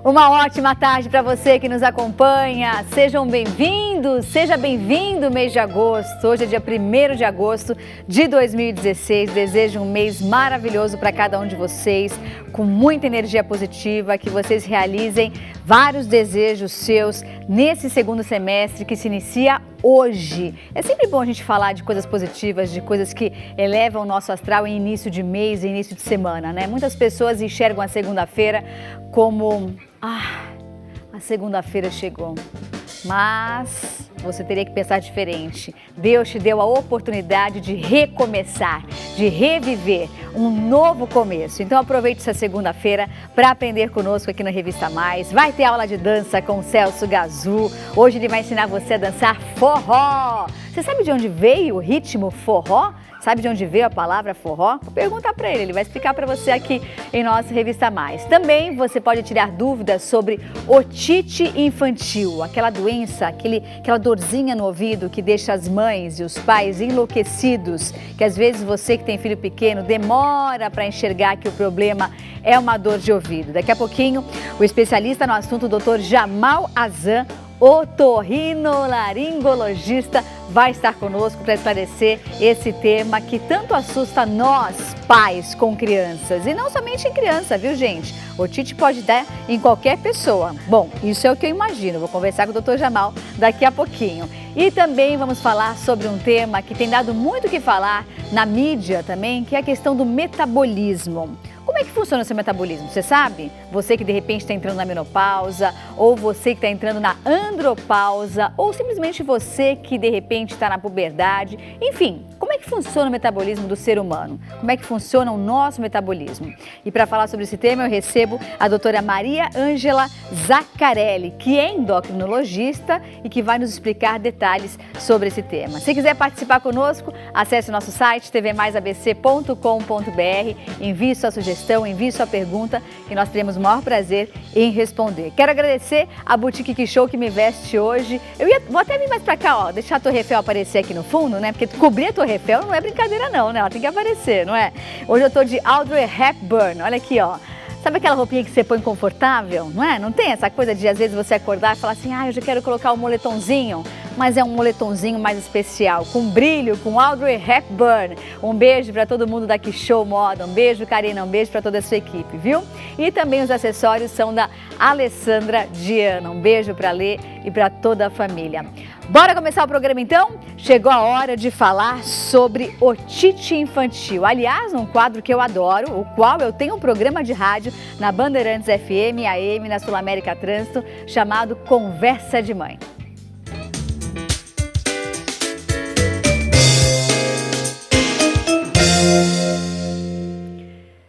Uma ótima tarde para você que nos acompanha. Sejam bem-vindos, seja bem-vindo mês de agosto. Hoje é dia 1º de agosto de 2016. Desejo um mês maravilhoso para cada um de vocês, com muita energia positiva, que vocês realizem vários desejos seus nesse segundo semestre que se inicia hoje. É sempre bom a gente falar de coisas positivas, de coisas que elevam o nosso astral em início de mês, em início de semana, né? Muitas pessoas enxergam a segunda-feira como... a segunda-feira chegou. Mas você teria que pensar diferente. Deus te deu a oportunidade de recomeçar, de reviver um novo começo. Então aproveite essa segunda-feira para aprender conosco aqui no Revista Mais. Vai ter aula de dança com o Celso Gazu. Hoje ele vai ensinar você a dançar forró. Você sabe de onde veio o ritmo forró? Sabe de onde veio a palavra forró? Vou perguntar para ele vai explicar para você aqui em nossa Revista Mais. Também você pode tirar dúvidas sobre otite infantil, aquela doença, aquela dorzinha no ouvido que deixa as mães e os pais enlouquecidos, que às vezes você que tem filho pequeno demora para enxergar que o problema é uma dor de ouvido. Daqui a pouquinho, o especialista no assunto, o Dr. Jamal Azan, otorrinolaringologista, vai estar conosco para esclarecer esse tema que tanto assusta nós, pais, com crianças. E não somente em criança, viu, gente? Otite pode dar em qualquer pessoa. Bom, isso é o que eu imagino. Vou conversar com o Dr. Jamal daqui a pouquinho. E também vamos falar sobre um tema que tem dado muito o que falar na mídia também, que é a questão do metabolismo. Como é que funciona o seu metabolismo? Você sabe? Você que de repente está entrando na menopausa, ou você que está entrando na andropausa, ou simplesmente você que de repente está na puberdade. Enfim, como é que funciona o metabolismo do ser humano? Como é que funciona o nosso metabolismo? E para falar sobre esse tema eu recebo a doutora Maria Ângela Zaccarelli, que é endocrinologista e que vai nos explicar detalhes sobre esse tema. Se quiser participar conosco, acesse o nosso site tvmaisabc.com.br, envie sua sugestão, envie sua pergunta e nós teremos o maior prazer em responder. Quero agradecer a Boutique Que Show que me veste hoje. Vou até vir mais pra cá, ó, deixar a Torre Eiffel aparecer aqui no fundo, né? Porque cobrir a Torre Eiffel não é brincadeira não, né? Ela tem que aparecer, não é? Hoje eu tô de Audrey Hepburn, olha aqui, ó. Sabe aquela roupinha que você põe confortável, não é? Não tem essa coisa de às vezes você acordar e falar assim, eu já quero colocar um moletomzinho, mas é um moletomzinho mais especial, com brilho, com Audrey Hepburn. Um beijo para todo mundo da Que Show Moda, um beijo, Karina, um beijo para toda a sua equipe, viu? E também os acessórios são da Alessandra Diana, um beijo para Lê e para toda a família. Bora começar o programa então? Chegou a hora de falar sobre otite infantil. Aliás, um quadro que eu adoro, o qual eu tenho um programa de rádio na Bandeirantes FM, AM, na Sul América Trânsito, chamado Conversa de Mãe.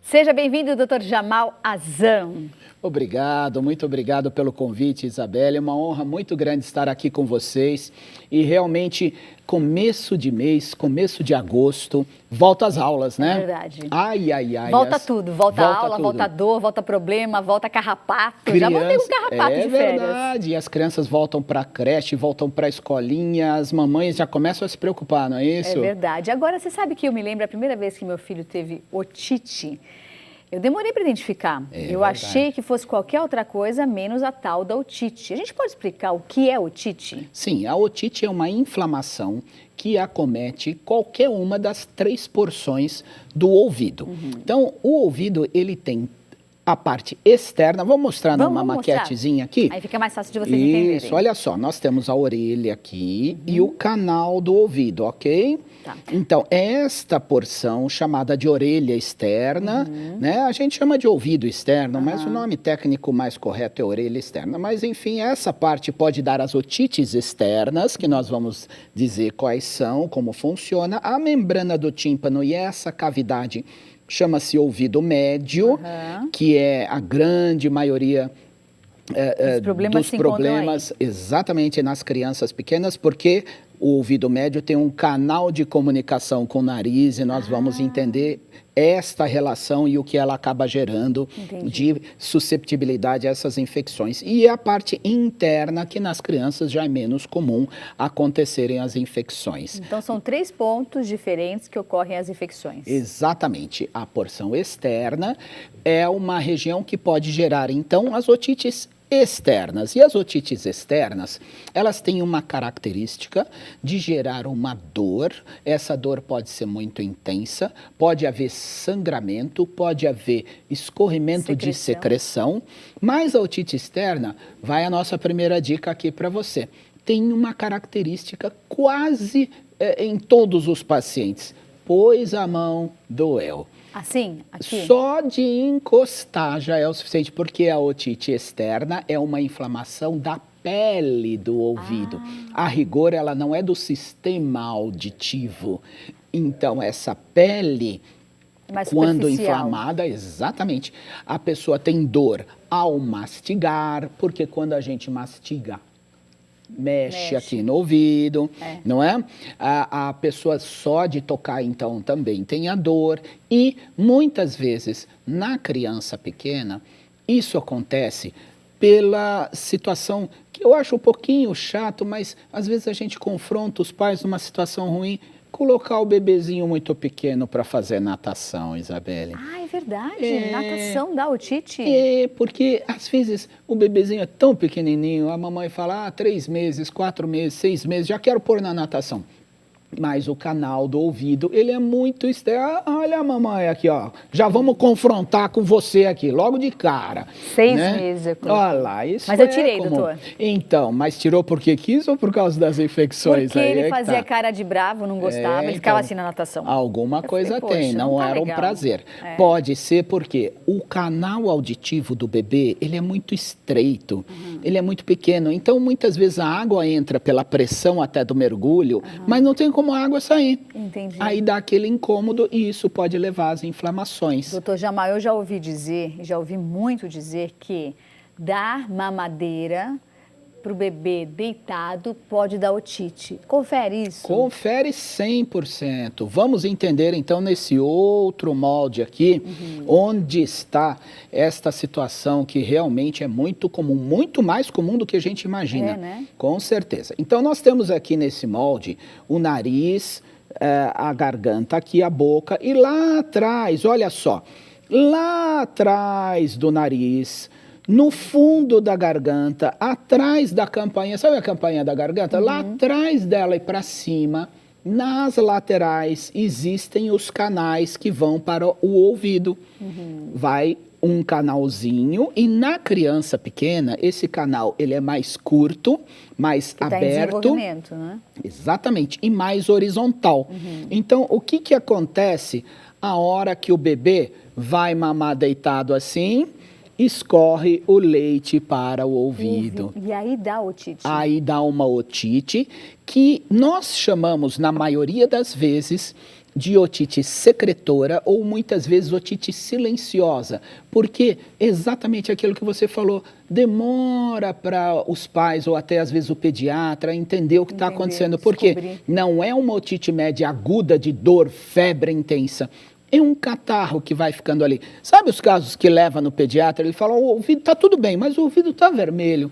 Seja bem-vindo, Dr. Jamal Azan. Obrigado, muito obrigado pelo convite, Isabelle. É uma honra muito grande estar aqui com vocês. E realmente, começo de mês, começo de agosto, volta às aulas, né? É verdade. Ai. Volta tudo, volta aula, tudo. Volta dor, volta problema, volta carrapato. Já voltei com carrapato de férias. É verdade, e as crianças voltam para a creche, voltam para a escolinha, as mamães já começam a se preocupar, não é isso? É verdade. Agora, você sabe que eu me lembro a primeira vez que meu filho teve otite. Eu demorei para identificar. Eu achei que fosse qualquer outra coisa, menos a tal da otite. A gente pode explicar o que é otite? Sim, a otite é uma inflamação que acomete qualquer uma das 3 porções do ouvido. Então, o ouvido, ele tem a parte externa, vou mostrar numa maquetezinha aqui. Aí fica mais fácil de vocês entenderem. Isso, olha só, nós temos a orelha aqui e o canal do ouvido, ok? Tá. Então, esta porção chamada de orelha externa, né? A gente chama de ouvido externo, mas o nome técnico mais correto é orelha externa. Mas, enfim, essa parte pode dar as otites externas, que nós vamos dizer quais são, como funciona. A membrana do tímpano e essa cavidade chama-se ouvido médio, que é a grande maioria dos problemas exatamente nas crianças pequenas, porque o ouvido médio tem um canal de comunicação com o nariz e nós vamos entender esta relação e o que ela acaba gerando de susceptibilidade a essas infecções. E a parte interna, que nas crianças já é menos comum acontecerem as infecções. Então, são 3 pontos diferentes que ocorrem as infecções. Exatamente. A porção externa é uma região que pode gerar, então, as otites externas. E as otites externas, elas têm uma característica de gerar uma dor. Essa dor pode ser muito intensa, pode haver sangramento, pode haver escorrimento de secreção, mas a otite externa, vai a nossa primeira dica aqui para você, tem uma característica quase em todos os pacientes, pôs a mão, doeu. Assim, aqui? Só de encostar já é o suficiente, porque a otite externa é uma inflamação da pele do ouvido. A rigor, ela não é do sistema auditivo. Então, essa pele, quando inflamada, exatamente, a pessoa tem dor ao mastigar, porque quando a gente mastiga, mexe aqui no ouvido, não é? A pessoa só de tocar, então, também tem a dor. E, muitas vezes, na criança pequena, isso acontece pela situação que eu acho um pouquinho chato, mas às vezes a gente confronta os pais numa situação ruim, colocar o bebezinho muito pequeno para fazer natação, Isabelle. Ah, é verdade. Natação dá otite? É, porque às vezes o bebezinho é tão pequenininho, a mamãe fala, 3 meses, 4 meses, 6 meses, já quero pôr na natação. Mas o canal do ouvido, ele é muito externo. Olha a mamãe aqui, ó. Já vamos confrontar com você aqui, logo de cara. 6 meses, eu coloquei. Olha lá, isso mas eu tirei, doutor. Então, mas tirou porque quis ou por causa das infecções? Porque ele fazia cara de bravo, não gostava, ele ficava assim na natação. Alguma coisa tem, não era um prazer. Pode ser porque o canal auditivo do bebê, ele é muito estreito, ele é muito pequeno. Então, muitas vezes a água entra pela pressão até do mergulho, mas não tem como a água sair. Entendi. Aí dá aquele incômodo e isso pode levar às inflamações. Doutor Jamal, eu já ouvi dizer, já ouvi muito dizer que dar mamadeira para o bebê deitado pode dar otite. Confere isso? Confere 100%. Vamos entender então nesse outro molde aqui, onde está esta situação que realmente é muito comum, muito mais comum do que a gente imagina. É, né? Com certeza. Então nós temos aqui nesse molde o nariz, a garganta aqui, a boca e lá atrás, olha só, lá atrás do nariz, no fundo da garganta, atrás da campainha, sabe a campainha da garganta? Lá atrás dela e para cima, nas laterais, existem os canais que vão para o ouvido. Vai um canalzinho e na criança pequena, esse canal ele é mais curto, mais aberto. Tá em desenvolvimento, né? Exatamente, e mais horizontal. Então, o que acontece a hora que o bebê vai mamar deitado assim? Escorre o leite para o ouvido. E aí dá otite. Aí dá uma otite que nós chamamos, na maioria das vezes, de otite secretora ou muitas vezes otite silenciosa. Porque exatamente aquilo que você falou, demora para os pais ou até às vezes o pediatra entender o que está acontecendo. Porque não é uma otite média aguda de dor, febre intensa. É um catarro que vai ficando ali. Sabe os casos que leva no pediatra? Ele fala, o ouvido está tudo bem, mas o ouvido está vermelho.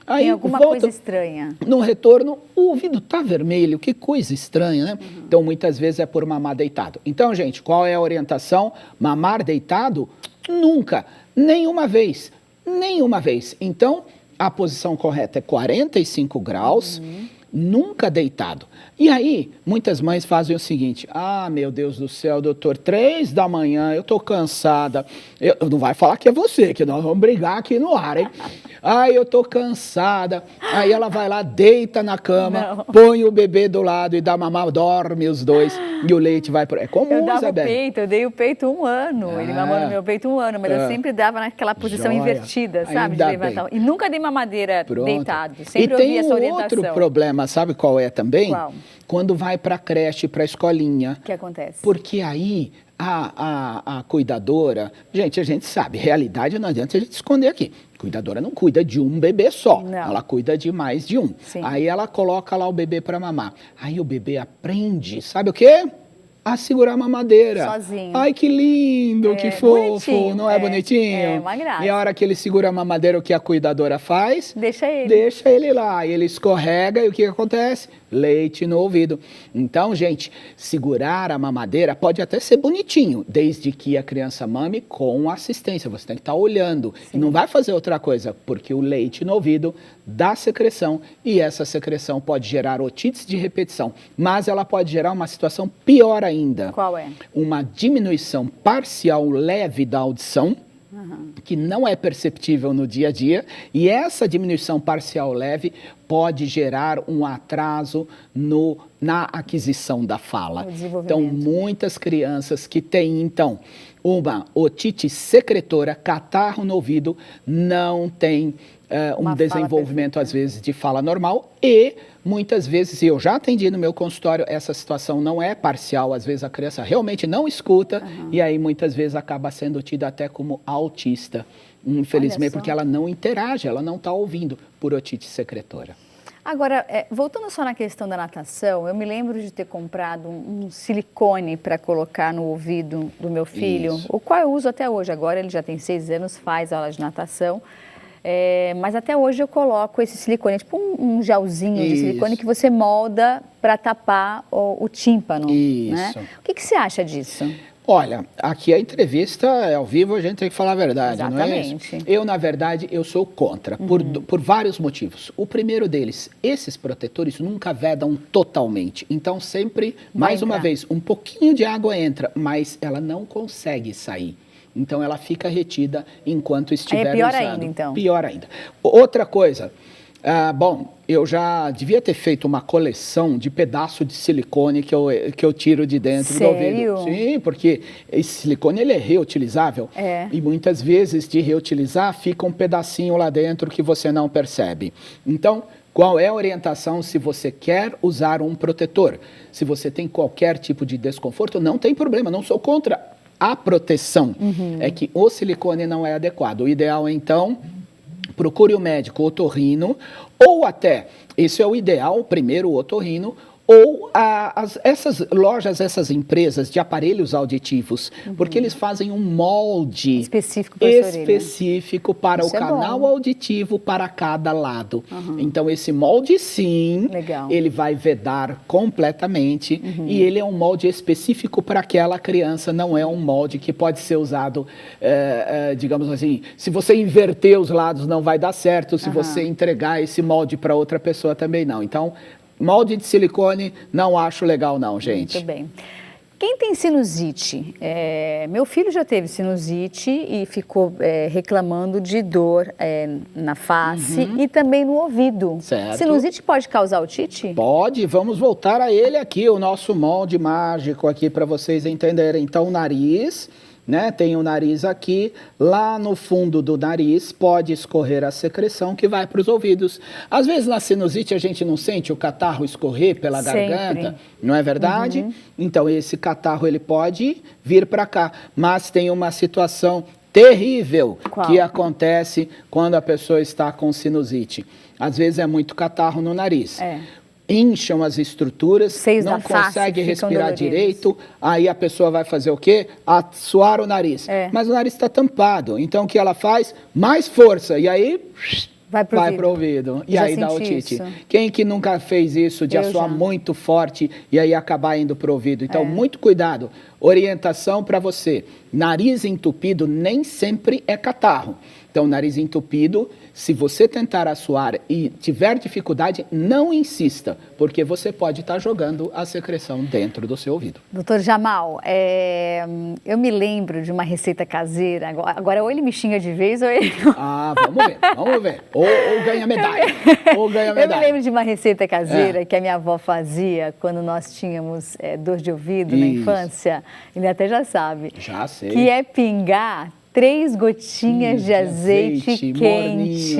Aí tem alguma coisa estranha. No retorno, o ouvido está vermelho. Que coisa estranha, né? Então, muitas vezes é por mamar deitado. Então, gente, qual é a orientação? Mamar deitado? Nunca. Nenhuma vez. Nenhuma vez. Então, a posição correta é 45 graus. Nunca deitado. E aí, muitas mães fazem o seguinte, meu Deus do céu, doutor, 3 da manhã, eu tô cansada. Não vai falar que é você, que nós vamos brigar aqui no ar, hein? Eu tô cansada. Aí ela vai lá, deita na cama, põe o bebê do lado e dá mamar, dorme os dois e o leite vai para... É comum, Isabelle. Eu dei o peito 1 ano, ele mamou no meu peito 1 ano, mas eu sempre dava naquela posição invertida, sabe? De levantar. E nunca dei mamadeira deitado, sempre ouvi essa orientação. E tem outro problema problema, sabe qual é também? Qual? Quando vai para a creche, para a escolinha. O que acontece? Porque aí a cuidadora... Gente, a gente sabe, realidade não adianta a gente esconder aqui. Cuidadora não cuida de um bebê só, Não. ela cuida de mais de um. Sim. Aí ela coloca lá o bebê para mamar. Aí o bebê aprende, sabe o quê? A segurar a mamadeira. Sozinho. Ai, que lindo, que fofo, bonitinho, não é bonitinho? É, uma graça. E a hora que ele segura a mamadeira, o que a cuidadora faz? Deixa ele. Deixa ele lá, e ele escorrega e o que acontece? Leite no ouvido. Então, gente, segurar a mamadeira pode até ser bonitinho, desde que a criança mame com assistência. Você tem que estar olhando. E não vai fazer outra coisa, porque o leite no ouvido dá secreção e essa secreção pode gerar otites de repetição. Mas ela pode gerar uma situação pior ainda. Qual é? Uma diminuição parcial leve da audição, que não é perceptível no dia a dia, e essa diminuição parcial leve pode gerar um atraso na aquisição da fala. Então, muitas crianças que têm, então, uma otite secretora, catarro no ouvido, não têm um desenvolvimento, às vezes, de fala normal e, muitas vezes, eu já atendi no meu consultório, essa situação não é parcial, às vezes a criança realmente não escuta e aí, muitas vezes, acaba sendo tida até como autista, infelizmente, porque ela não interage, ela não está ouvindo por otite secretora. Agora, voltando só na questão da natação, eu me lembro de ter comprado um silicone para colocar no ouvido do meu filho, Isso. o qual eu uso até hoje. Agora ele já tem 6 anos, faz aula de natação, mas até hoje eu coloco esse silicone, tipo um gelzinho de silicone que você molda para tapar o tímpano. Isso. Né? O que você acha disso? Olha, aqui a entrevista é ao vivo, a gente tem que falar a verdade, Exatamente. não é isso? Eu, na verdade, eu sou contra, por vários motivos. O primeiro deles, esses protetores nunca vedam totalmente. Então, sempre, mais uma vez, um pouquinho de água entra, mas ela não consegue sair. Então, ela fica retida enquanto estiver usando. Aí é pior ainda, então. Pior ainda. Outra coisa... bom, eu já devia ter feito uma coleção de pedaço de silicone que eu tiro de dentro do ouvido. Sim, porque esse silicone ele é reutilizável. E muitas vezes de reutilizar fica um pedacinho lá dentro que você não percebe. Então, qual é a orientação se você quer usar um protetor? Se você tem qualquer tipo de desconforto, não tem problema, não sou contra a proteção. É que o silicone não é adequado. O ideal é, então... procure o médico otorrino, ou até, esse é o ideal, primeiro o otorrino, ou essas lojas, essas empresas de aparelhos auditivos, porque eles fazem um molde específico para o canal auditivo para cada lado. Então, esse molde, sim, ele vai vedar completamente e ele é um molde específico para aquela criança, não é um molde que pode ser usado, digamos assim, se você inverter os lados não vai dar certo, se você entregar esse molde para outra pessoa também não. Então, molde de silicone, não acho legal não, gente. Muito bem. Quem tem sinusite? Meu filho já teve sinusite e ficou reclamando de dor na face e também no ouvido. Certo. Sinusite pode causar otite? Pode, vamos voltar a ele aqui, o nosso molde mágico aqui para vocês entenderem. Então, o nariz... né? Tem o nariz aqui, lá no fundo do nariz pode escorrer a secreção que vai para os ouvidos. Às vezes na sinusite a gente não sente o catarro escorrer pela garganta, não é verdade? Então esse catarro ele pode vir para cá, mas tem uma situação terrível que acontece quando a pessoa está com sinusite. Às vezes é muito catarro no nariz. Incham as estruturas, não consegue respirar direito, aí a pessoa vai fazer o quê? Suar o nariz. Mas o nariz está tampado, então o que ela faz? Mais força, e aí vai para o ouvido. E aí dá otite. Quem que nunca fez isso de assoar muito forte e aí acabar indo para o ouvido? Então, muito cuidado. Orientação para você. Nariz entupido nem sempre é catarro. Então, nariz entupido, se você tentar assoar e tiver dificuldade, não insista, porque você pode estar jogando a secreção dentro do seu ouvido. Doutor Jamal, eu me lembro de uma receita caseira, agora ou ele me xinga de vez ou ele... vamos ver. Ou ganha medalha, Eu me lembro de uma receita caseira que a minha avó fazia quando nós tínhamos dor de ouvido na infância, ele até já sabe. Já sei. Que é pingar 3 gotinhas de azeite quente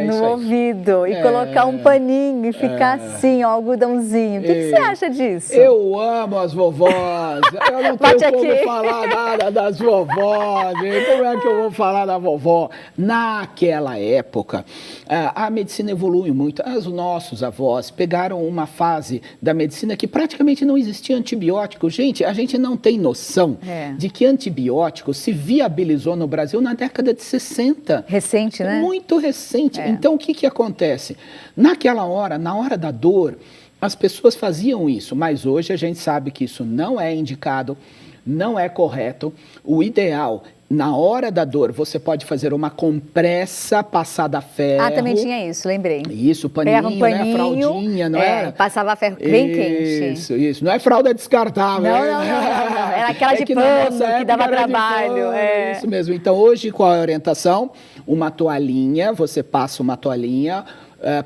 no ouvido e colocar um paninho e ficar assim, ó, algodãozinho. O que você acha disso? Eu amo as vovós. Eu não tenho como falar nada das vovós. Como é que eu vou falar da vovó? Naquela época, a medicina evolui muito. Os nossos avós pegaram uma fase da medicina que praticamente não existia antibiótico. Gente, a gente não tem noção de que antibiótico se viabilizou no Brasil na década de 60. Recente, né? Muito recente. Então, o que acontece? Naquela hora, na hora da dor, as pessoas faziam isso, mas hoje a gente sabe que isso não é indicado, não é correto. O ideal, na hora da dor, você pode fazer uma compressa passada a ferro. Ah, também tinha isso, lembrei. Isso, paninho, né? Fraldinha, não era? Passava ferro bem quente. Isso. Não é fralda descartável. Não. Era aquela de pano que dava trabalho. Isso mesmo. Então, hoje, qual é a orientação? Uma toalhinha, você passa uma toalhinha,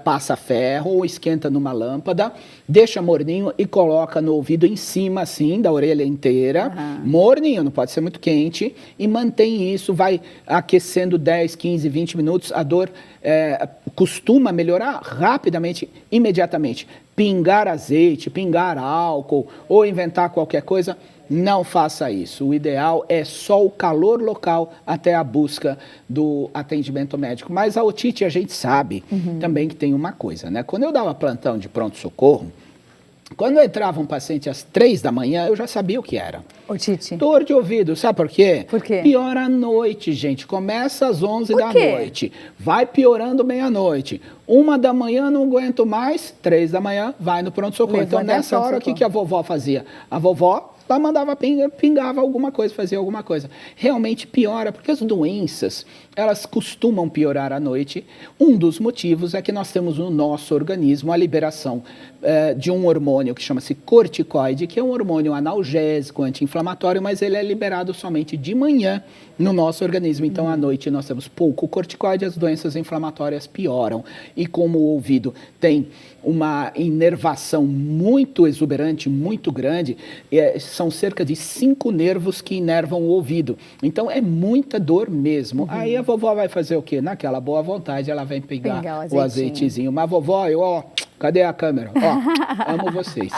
passa ferro ou esquenta numa lâmpada, deixa morninho e coloca no ouvido em cima, assim, da orelha inteira. Morninho, não pode ser muito quente. E mantém isso, vai aquecendo 10, 15, 20 minutos. A dor costuma melhorar rapidamente, imediatamente. Pingar azeite, pingar álcool ou inventar qualquer coisa, não faça isso. O ideal é só o calor local até a busca do atendimento médico. Mas a otite, a gente sabe também que tem uma coisa, né? Quando eu dava plantão de pronto-socorro, quando entrava um paciente às 3 da manhã, eu já sabia o que era. Otite. Dor de ouvido, sabe por quê? Por quê? Piora à noite, gente. Começa às 11 da noite, vai piorando meia-noite. 1 da manhã, não aguento mais, 3 da manhã, vai no pronto-socorro. Então, nessa hora, o que a vovó fazia? A vovó ela mandava pingava alguma coisa, fazia alguma coisa. Realmente piora, porque as doenças, elas costumam piorar à noite. Um dos motivos é que nós temos no nosso organismo a liberação de um hormônio que chama-se corticoide, que é um hormônio analgésico, anti-inflamatório, mas ele é liberado somente de manhã no nosso organismo. Então, à noite, nós temos pouco corticoide, as doenças inflamatórias pioram. E como o ouvido tem uma inervação muito exuberante, muito grande, são cerca de 5 nervos que inervam o ouvido. Então, é muita dor mesmo. Aí a vovó vai fazer o quê? Naquela boa vontade, ela vai pegar o azeitezinho. Mas vovó, cadê a câmera? Amo vocês.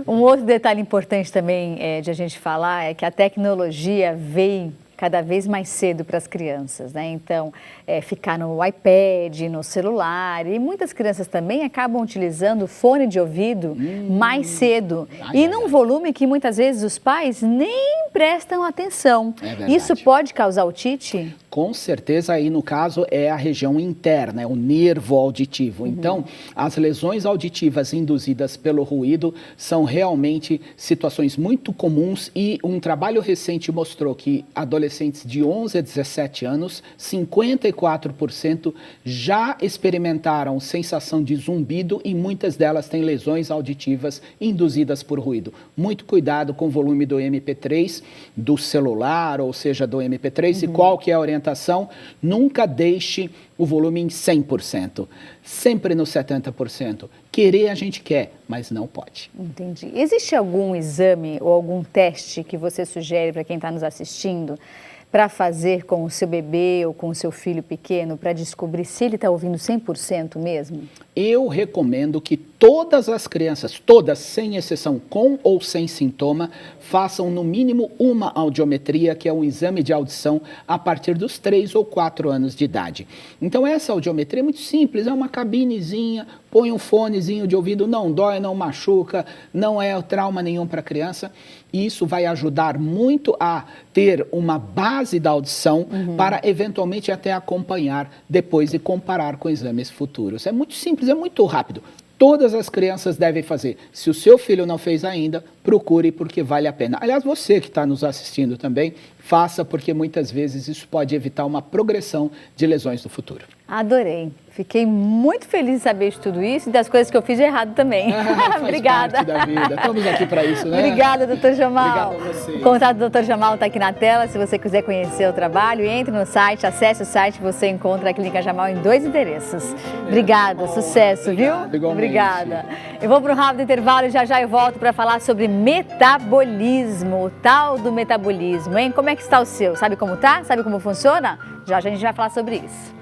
Um outro detalhe importante também de a gente falar é que a tecnologia veio cada vez mais cedo para as crianças, né? Então, ficar no iPad, no celular, e muitas crianças também acabam utilizando fone de ouvido mais cedo, num volume que muitas vezes os pais nem prestam atenção. Isso pode causar otite? Com certeza, aí no caso é a região interna, é o nervo auditivo. Então, as lesões auditivas induzidas pelo ruído são realmente situações muito comuns e um trabalho recente mostrou que adolescentes de 11 a 17 anos, 54% já experimentaram sensação de zumbido e muitas delas têm lesões auditivas induzidas por ruído. Muito cuidado com o volume do MP3, do celular, ou seja, do MP3, e qual que é a orientação? Nunca deixe o volume em 100%, sempre no 70%. Querer a gente quer, mas não pode. Entendi. Existe algum exame ou algum teste que você sugere para quem está nos assistindo para fazer com o seu bebê ou com o seu filho pequeno para descobrir se ele está ouvindo 100% mesmo? Eu recomendo que todas as crianças, todas, sem exceção, com ou sem sintoma, façam no mínimo uma audiometria, que é um exame de audição a partir dos 3 ou 4 anos de idade. Então essa audiometria é muito simples, é uma cabinezinha, põe um fonezinho de ouvido, não dói, não machuca, não é trauma nenhum para a criança. E isso vai ajudar muito a ter uma base da audição para eventualmente até acompanhar depois e comparar com exames futuros. É muito simples, é muito rápido. Todas as crianças devem fazer. Se o seu filho não fez ainda, procure porque vale a pena. Aliás, você que está nos assistindo também, faça porque muitas vezes isso pode evitar uma progressão de lesões no futuro. Adorei. Fiquei muito feliz de saber de tudo isso e das coisas que eu fiz de errado também. Obrigada. Faz parte da vida. Estamos aqui para isso, né? Obrigada, doutor Jamal. Obrigado a você. O contato do doutor Jamal está aqui na tela. Se você quiser conhecer o trabalho, entre no site, acesse o site, você encontra a Clínica Jamal em 2 endereços. Obrigada, sucesso, viu? Igualmente. Obrigada. Eu vou para um rápido intervalo e já eu volto para falar sobre metabolismo, o tal do metabolismo, hein? Como é que está o seu? Sabe como tá? Sabe como funciona? Já a gente vai falar sobre isso.